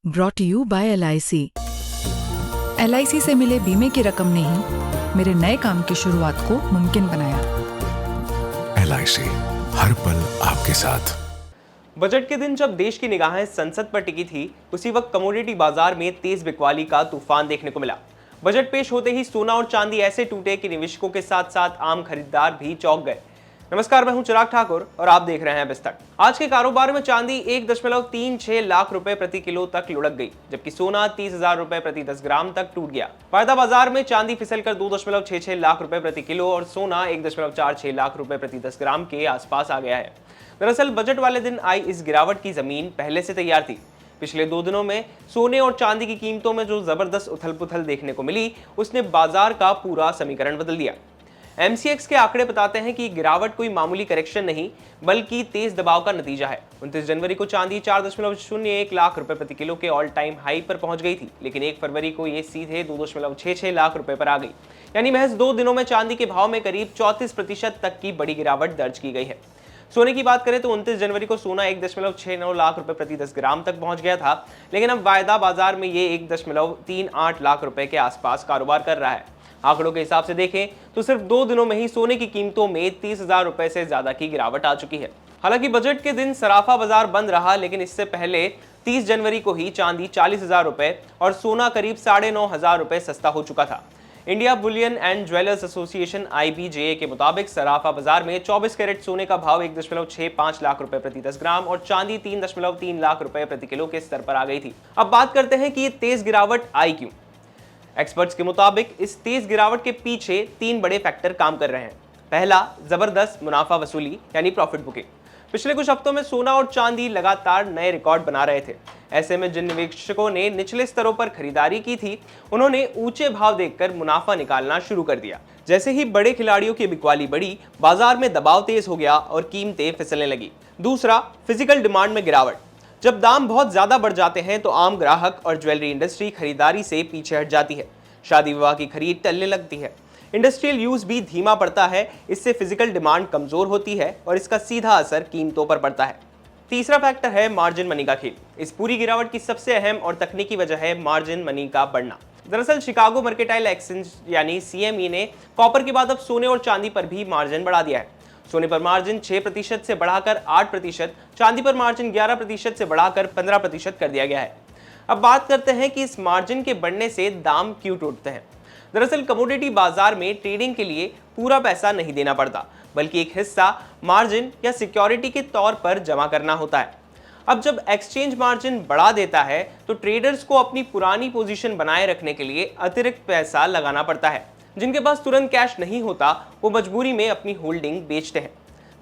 Brought you by LIC। LIC से मिले बीमे की रकम ने ही मेरे नए काम की शुरुआत को मुमकिन बनाया। LIC हर पल आपके साथ। बजट के दिन जब देश की निगाहें संसद पर टिकी थी, उसी वक्त कमोडिटी बाजार में तेज बिकवाली का तूफान देखने को मिला। बजट पेश होते ही सोना और चांदी ऐसे टूटे कि निवेशकों के साथ साथ आम खरीदार भी चौंक गए। नमस्कार, मैं हूं चिराग ठाकुर और आप देख रहे हैं बिस्तक। आज के कारोबार में चांदी 1.36 लाख रुपए प्रति किलो तक लुढ़क गई, जबकि सोना 30,000 रुपए प्रति 10 ग्राम तक टूट गया। वायदा बाजार में चांदी फिसलकर 2.66 लाख रुपए प्रति किलो और सोना 1.46 लाख रुपए प्रति 10 ग्राम के आसपास आ गया है। दरअसल बजट वाले दिन आई इस गिरावट की जमीन पहले से तैयार थी। पिछले 2 दिनों में सोने और चांदी की कीमतों में जो जबरदस्त उथल पुथल देखने को मिली, उसने बाजार का पूरा समीकरण बदल दिया। MCX के आंकड़े बताते हैं कि गिरावट कोई मामूली करेक्शन नहीं, बल्कि तेज दबाव का नतीजा है। 29 जनवरी को चांदी 4.01 लाख रुपए प्रति किलो के ऑल टाइम हाई पर पहुंच गई थी, लेकिन 1 फरवरी को ये सीधे 2.66 लाख रुपए पर आ गई। यानी महज 2 दिनों में चांदी के भाव में करीब 34% तक की बड़ी गिरावट दर्ज की गई है। सोने की बात करें तो 29 जनवरी को सोना 1.69 लाख रुपए प्रति 10 ग्राम तक पहुंच गया था, लेकिन अब वायदा बाजार में ये 1.38 लाख रुपए के आसपास कारोबार कर रहा है। आंकड़ों के हिसाब से देखें तो सिर्फ 2 दिनों में ही सोने की कीमतों में 30,000 रुपए से ज्यादा की गिरावट आ चुकी है। हालांकि बजट के दिन सराफा बाजार बंद रहा, लेकिन इससे पहले 30 जनवरी को ही चांदी 40,000 रुपए और सोना करीब 9,500 रुपए सस्ता हो चुका था। India Boolean and jewellers association IBJA के मुताबिक सराफा बाजार में 24 कैरेट सोने का भाव 1.65 लाख रुपए प्रति 10 ग्राम और चांदी 3.3 लाख रुपए प्रति किलो के स्तर पर आ गई थी। अब बात करते हैं कि ये तेज गिरावट आई क्यों। एक्सपर्ट्स के मुताबिक इस तेज गिरावट के पीछे 3 बड़े फैक्टर काम कर रहे हैं। पहला, जबरदस्त मुनाफा वसूली यानी प्रॉफिट बुकिंग। पिछले कुछ हफ्तों में सोना और चांदी लगातार नए रिकॉर्ड बना रहे थे। ऐसे में जिन निवेशकों ने निचले स्तरों पर खरीदारी की थी, उन्होंने ऊंचे भाव देखकर मुनाफा निकालना शुरू कर दिया। जैसे ही बड़े खिलाड़ियों की बिकवाली बढ़ी, बाजार में दबाव तेज हो गया और कीमतें फिसलने लगी। दूसरा, फिजिकल डिमांड में गिरावट। जब दाम बहुत ज्यादा बढ़ जाते हैं तो आम ग्राहक और ज्वेलरी इंडस्ट्री खरीदारी से पीछे हट जाती है। शादी विवाह की खरीद टलने लगती है। इंडस्ट्रियल यूज भी धीमा पड़ता है। इससे फिजिकल डिमांड कमजोर होती है और इसका सीधा असर कीमतों पर पड़ता है। तीसरा फैक्टर है मार्जिन मनी का खेल। इस पूरी गिरावट की सबसे अहम और तकनीकी वजह है मार्जिन मनी का बढ़ना। दरअसल शिकागो मर्केंटाइल एक्सचेंज यानी CME ने कॉपर के बाद अब सोने और चांदी पर भी मार्जिन बढ़ा दिया है। सोने पर मार्जिन 6% से बढ़ाकर 8%, चांदी पर मार्जिन 11% से बढ़ाकर 15% कर दिया गया है। अब बात करते हैं कि इस मार्जिन के बढ़ने से दाम क्यों टूटते हैं। दरअसल कमोडिटी बाजार में ट्रेडिंग के लिए पूरा पैसा नहीं देना पड़ता, बल्कि एक हिस्सा मार्जिन या सिक्योरिटी के तौर पर जमा करना होता है। अब जब एक्सचेंज मार्जिन बढ़ा देता है तो ट्रेडर्स को अपनी पुरानी पोजीशन बनाए रखने के लिए अतिरिक्त पैसा लगाना पड़ता है। जिनके पास तुरंत कैश नहीं होता, वो मजबूरी में अपनी होल्डिंग बेचते हैं।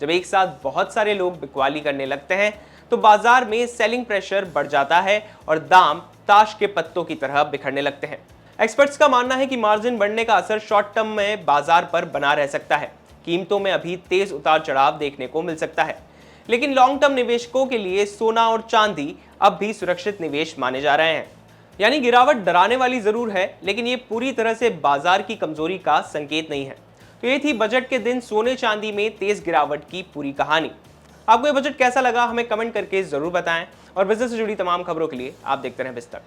जब एक साथ बहुत सारे लोग बिकवाली करने लगते हैं तो बाजार में सेलिंग प्रेशर बढ़ जाता है और दाम ताश के पत्तों की तरह बिखरने लगते हैं। एक्सपर्ट्स का मानना है कि मार्जिन बढ़ने का असर शॉर्ट टर्म में बाजार पर बना रह सकता है। कीमतों में अभी तेज उतार चढ़ाव देखने को मिल सकता है, लेकिन लॉन्ग टर्म निवेशकों के लिए सोना और चांदी अब भी सुरक्षित निवेश माने जा रहे हैं। यानी गिरावट डराने वाली जरूर है, लेकिन ये पूरी तरह से बाजार की कमजोरी का संकेत नहीं है। तो ये थी बजट के दिन सोने चांदी में तेज गिरावट की पूरी कहानी। आपको ये बजट कैसा लगा, हमें कमेंट करके जरूर बताएं और बिजनेस से जुड़ी तमाम खबरों के लिए आप देखते रहें बिस्तक।